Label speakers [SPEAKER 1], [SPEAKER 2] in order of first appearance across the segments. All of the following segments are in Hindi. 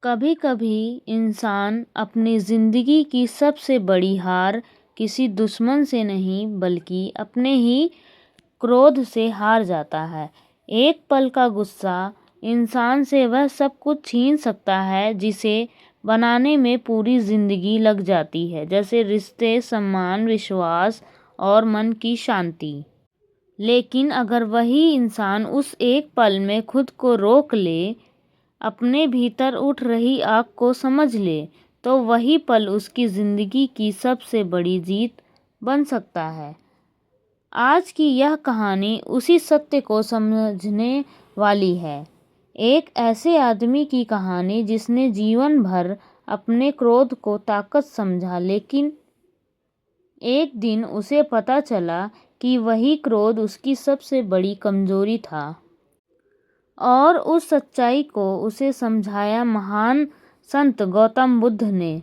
[SPEAKER 1] कभी कभी इंसान अपनी जिंदगी की सबसे बड़ी हार किसी दुश्मन से नहीं बल्कि अपने ही क्रोध से हार जाता है। एक पल का गुस्सा इंसान से वह सब कुछ छीन सकता है जिसे बनाने में पूरी जिंदगी लग जाती है, जैसे रिश्ते, सम्मान, विश्वास और मन की शांति। लेकिन अगर वही इंसान उस एक पल में खुद को रोक ले, अपने भीतर उठ रही आग को समझ ले, तो वही पल उसकी जिंदगी की सबसे बड़ी जीत बन सकता है। आज की यह कहानी उसी सत्य को समझने वाली है। एक ऐसे आदमी की कहानी जिसने जीवन भर अपने क्रोध को ताकत समझा, लेकिन एक दिन उसे पता चला कि वही क्रोध उसकी सबसे बड़ी कमजोरी था। और उस सच्चाई को उसे समझाया महान संत गौतम बुद्ध ने,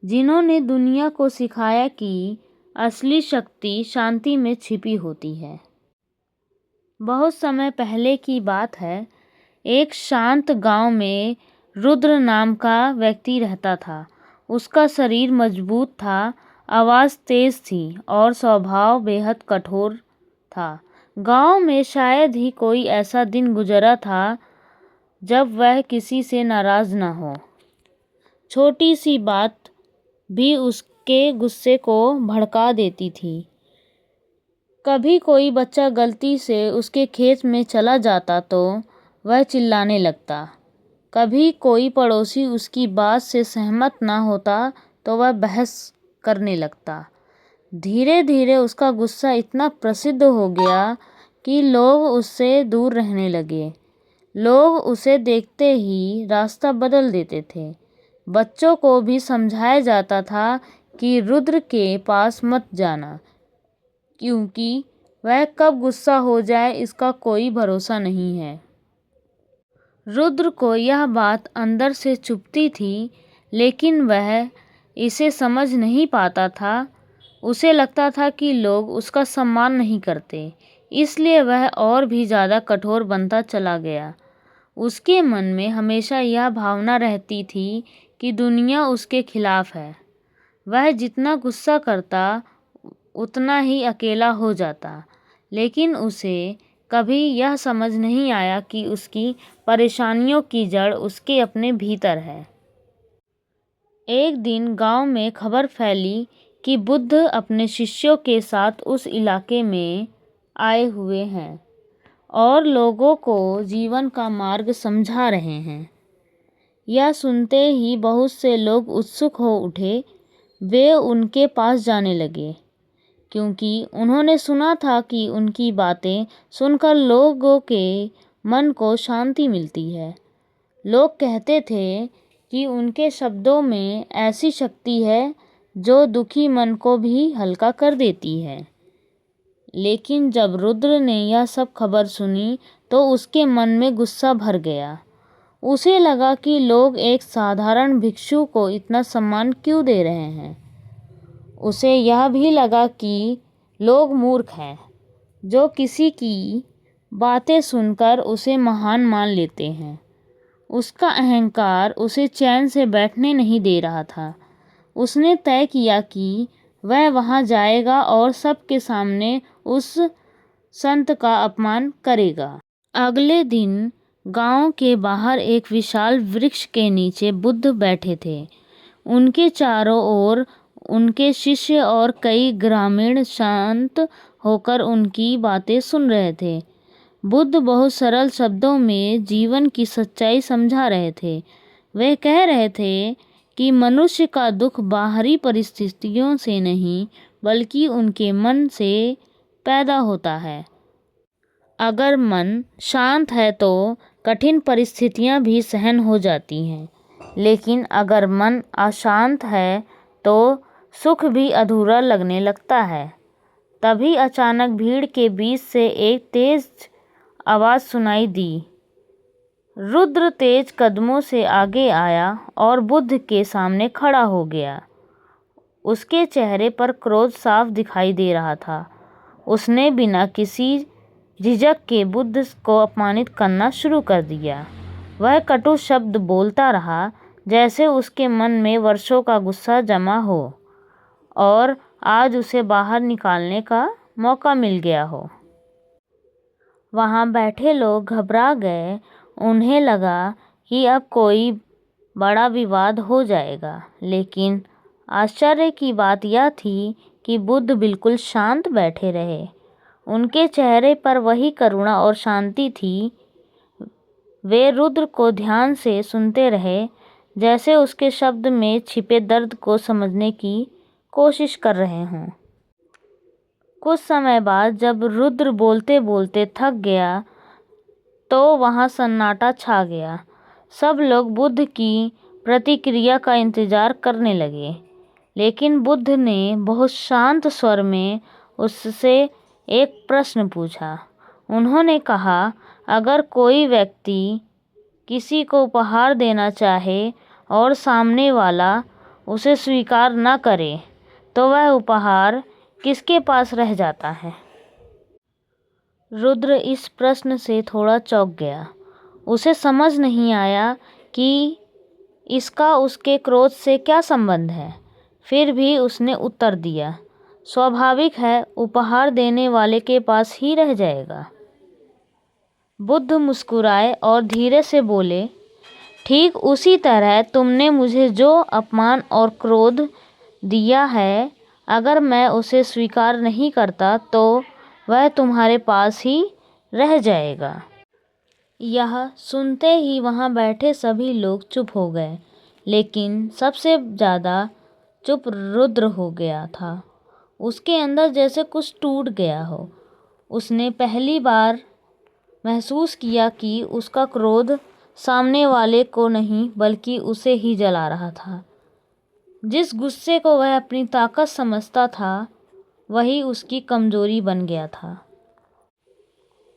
[SPEAKER 1] जिन्होंने दुनिया को सिखाया कि असली शक्ति शांति में छिपी होती है। बहुत समय पहले की बात है। एक शांत गांव में रुद्र नाम का व्यक्ति रहता था। उसका शरीर मजबूत था, आवाज़ तेज थी और स्वभाव बेहद कठोर था। गांव में शायद ही कोई ऐसा दिन गुजरा था जब वह किसी से नाराज न हो। छोटी सी बात भी उसके गुस्से को भड़का देती थी। कभी कोई बच्चा गलती से उसके खेत में चला जाता तो वह चिल्लाने लगता। कभी कोई पड़ोसी उसकी बात से सहमत न होता तो वह बहस करने लगता। धीरे धीरे उसका गुस्सा इतना प्रसिद्ध हो गया कि लोग उससे दूर रहने लगे। लोग उसे देखते ही रास्ता बदल देते थे। बच्चों को भी समझाया जाता था कि रुद्र के पास मत जाना, क्योंकि वह कब गुस्सा हो जाए इसका कोई भरोसा नहीं है। रुद्र को यह बात अंदर से चुभती थी, लेकिन वह इसे समझ नहीं पाता था। उसे लगता था कि लोग उसका सम्मान नहीं करते, इसलिए वह और भी ज़्यादा कठोर बनता चला गया। उसके मन में हमेशा यह भावना रहती थी कि दुनिया उसके खिलाफ है। वह जितना गुस्सा करता उतना ही अकेला हो जाता, लेकिन उसे कभी यह समझ नहीं आया कि उसकी परेशानियों की जड़ उसके अपने भीतर है। एक दिन गांव में खबर फैली कि बुद्ध अपने शिष्यों के साथ उस इलाके में आए हुए हैं और लोगों को जीवन का मार्ग समझा रहे हैं। यह सुनते ही बहुत से लोग उत्सुक हो उठे। वे उनके पास जाने लगे, क्योंकि उन्होंने सुना था कि उनकी बातें सुनकर लोगों के मन को शांति मिलती है। लोग कहते थे कि उनके शब्दों में ऐसी शक्ति है जो दुखी मन को भी हल्का कर देती है। लेकिन जब रुद्र ने यह सब खबर सुनी तो उसके मन में गुस्सा भर गया। उसे लगा कि लोग एक साधारण भिक्षु को इतना सम्मान क्यों दे रहे हैं। उसे यह भी लगा कि लोग मूर्ख हैं, जो किसी की बातें सुनकर उसे महान मान लेते हैं। उसका अहंकार उसे चैन से बैठने नहीं दे रहा था। उसने तय किया कि वह वहां जाएगा और सबके सामने उस संत का अपमान करेगा। अगले दिन गांव के बाहर एक विशाल वृक्ष के नीचे बुद्ध बैठे थे। उनके चारों ओर उनके शिष्य और कई ग्रामीण शांत होकर उनकी बातें सुन रहे थे। बुद्ध बहुत सरल शब्दों में जीवन की सच्चाई समझा रहे थे। वे कह रहे थे कि मनुष्य का दुख बाहरी परिस्थितियों से नहीं बल्कि उनके मन से पैदा होता है। अगर मन शांत है तो कठिन परिस्थितियां भी सहन हो जाती हैं, लेकिन अगर मन अशांत है तो सुख भी अधूरा लगने लगता है। तभी अचानक भीड़ के बीच से एक तेज आवाज़ सुनाई दी। रुद्र तेज कदमों से आगे आया और बुद्ध के सामने खड़ा हो गया। उसके चेहरे पर क्रोध साफ दिखाई दे रहा था। उसने बिना किसी झिझक के बुद्ध को अपमानित करना शुरू कर दिया। वह कटु शब्द बोलता रहा, जैसे उसके मन में वर्षों का गुस्सा जमा हो और आज उसे बाहर निकालने का मौका मिल गया हो। वहाँ बैठे लोग घबरा गए। उन्हें लगा कि अब कोई बड़ा विवाद हो जाएगा, लेकिन आश्चर्य की बात यह थी कि बुद्ध बिल्कुल शांत बैठे रहे। उनके चेहरे पर वही करुणा और शांति थी। वे रुद्र को ध्यान से सुनते रहे, जैसे उसके शब्द में छिपे दर्द को समझने की कोशिश कर रहे हों। कुछ समय बाद जब रुद्र बोलते बोलते थक गया तो वहाँ सन्नाटा छा गया। सब लोग बुद्ध की प्रतिक्रिया का इंतजार करने लगे, लेकिन बुद्ध ने बहुत शांत स्वर में उससे एक प्रश्न पूछा। उन्होंने कहा, अगर कोई व्यक्ति किसी को उपहार देना चाहे और सामने वाला उसे स्वीकार न करे, तो वह उपहार किसके पास रह जाता है? रुद्र इस प्रश्न से थोड़ा चौंक गया। उसे समझ नहीं आया कि इसका उसके क्रोध से क्या संबंध है। फिर भी उसने उत्तर दिया, स्वाभाविक है, उपहार देने वाले के पास ही रह जाएगा। बुद्ध मुस्कुराए और धीरे से बोले, ठीक उसी तरह तुमने मुझे जो अपमान और क्रोध दिया है, अगर मैं उसे स्वीकार नहीं करता तो वह तुम्हारे पास ही रह जाएगा। यह सुनते ही वहाँ बैठे सभी लोग चुप हो गए, लेकिन सबसे ज़्यादा चुप रुद्र हो गया था। उसके अंदर जैसे कुछ टूट गया हो। उसने पहली बार महसूस किया कि उसका क्रोध सामने वाले को नहीं बल्कि उसे ही जला रहा था। जिस गुस्से को वह अपनी ताकत समझता था, वही उसकी कमजोरी बन गया था।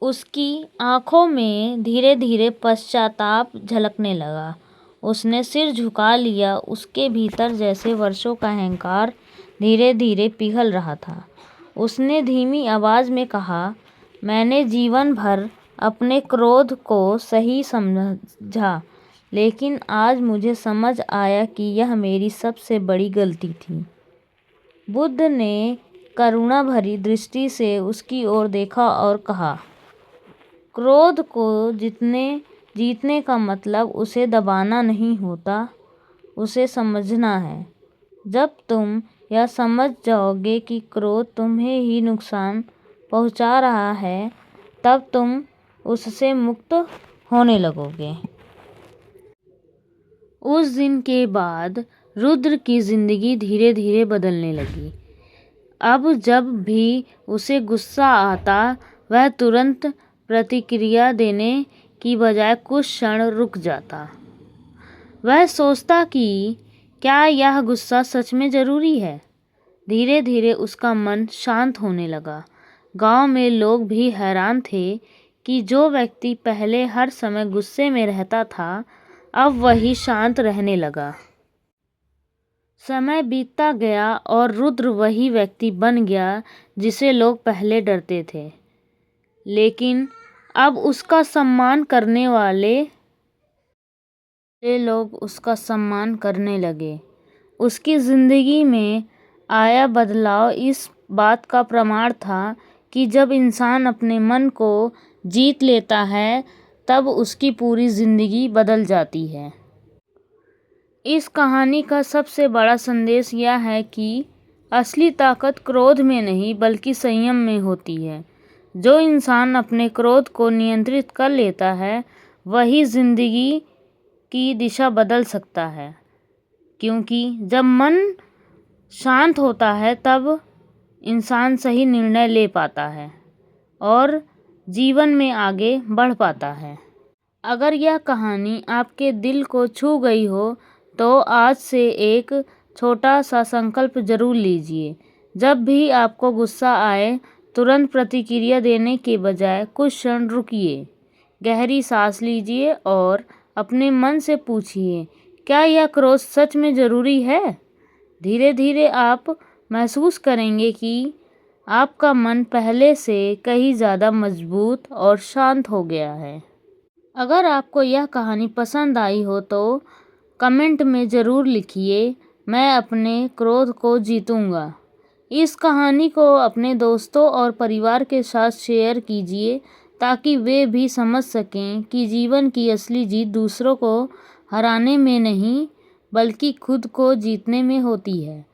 [SPEAKER 1] उसकी आंखों में धीरे धीरे पश्चाताप झलकने लगा। उसने सिर झुका लिया। उसके भीतर जैसे वर्षों का अहंकार धीरे धीरे पिघल रहा था। उसने धीमी आवाज में कहा, मैंने जीवन भर अपने क्रोध को सही समझा, लेकिन आज मुझे समझ आया कि यह मेरी सबसे बड़ी गलती थी। बुद्ध ने करुणा भरी दृष्टि से उसकी ओर देखा और कहा, क्रोध को जीतने का मतलब उसे दबाना नहीं होता, उसे समझना है। जब तुम यह समझ जाओगे कि क्रोध तुम्हें ही नुकसान पहुंचा रहा है, तब तुम उससे मुक्त होने लगोगे। उस दिन के बाद रुद्र की जिंदगी धीरे धीरे बदलने लगी। अब जब भी उसे गुस्सा आता, वह तुरंत प्रतिक्रिया देने की बजाय कुछ क्षण रुक जाता। वह सोचता कि क्या यह गुस्सा सच में जरूरी है। धीरे धीरे उसका मन शांत होने लगा। गांव में लोग भी हैरान थे कि जो व्यक्ति पहले हर समय गुस्से में रहता था, अब वही शांत रहने लगा। समय बीतता गया और रुद्र वही व्यक्ति बन गया जिसे लोग पहले डरते थे, लेकिन अब उसका सम्मान करने वाले लोग उसका सम्मान करने लगे। उसकी जिंदगी में आया बदलाव इस बात का प्रमाण था कि जब इंसान अपने मन को जीत लेता है, तब उसकी पूरी जिंदगी बदल जाती है। इस कहानी का सबसे बड़ा संदेश यह है कि असली ताकत क्रोध में नहीं बल्कि संयम में होती है। जो इंसान अपने क्रोध को नियंत्रित कर लेता है, वही जिंदगी की दिशा बदल सकता है, क्योंकि जब मन शांत होता है तब इंसान सही निर्णय ले पाता है और जीवन में आगे बढ़ पाता है। अगर यह कहानी आपके दिल को छू गई हो तो आज से एक छोटा सा संकल्प जरूर लीजिए। जब भी आपको गुस्सा आए, तुरंत प्रतिक्रिया देने के बजाय कुछ क्षण रुकिए, गहरी सांस लीजिए और अपने मन से पूछिए, क्या यह क्रोध सच में ज़रूरी है? धीरे धीरे आप महसूस करेंगे कि आपका मन पहले से कहीं ज़्यादा मजबूत और शांत हो गया है। अगर आपको यह कहानी पसंद आई हो तो कमेंट में ज़रूर लिखिए, मैं अपने क्रोध को जीतूंगा। इस कहानी को अपने दोस्तों और परिवार के साथ शेयर कीजिए ताकि वे भी समझ सकें कि जीवन की असली जीत दूसरों को हराने में नहीं बल्कि खुद को जीतने में होती है।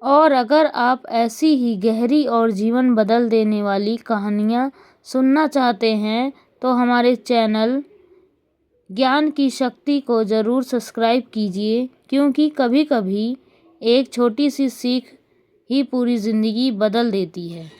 [SPEAKER 1] और अगर आप ऐसी ही गहरी और जीवन बदल देने वाली कहानियाँ सुनना चाहते हैं तो हमारे चैनल ज्ञान की शक्ति को ज़रूर सब्सक्राइब कीजिए, क्योंकि कभी कभी एक छोटी सी सीख ही पूरी ज़िंदगी बदल देती है।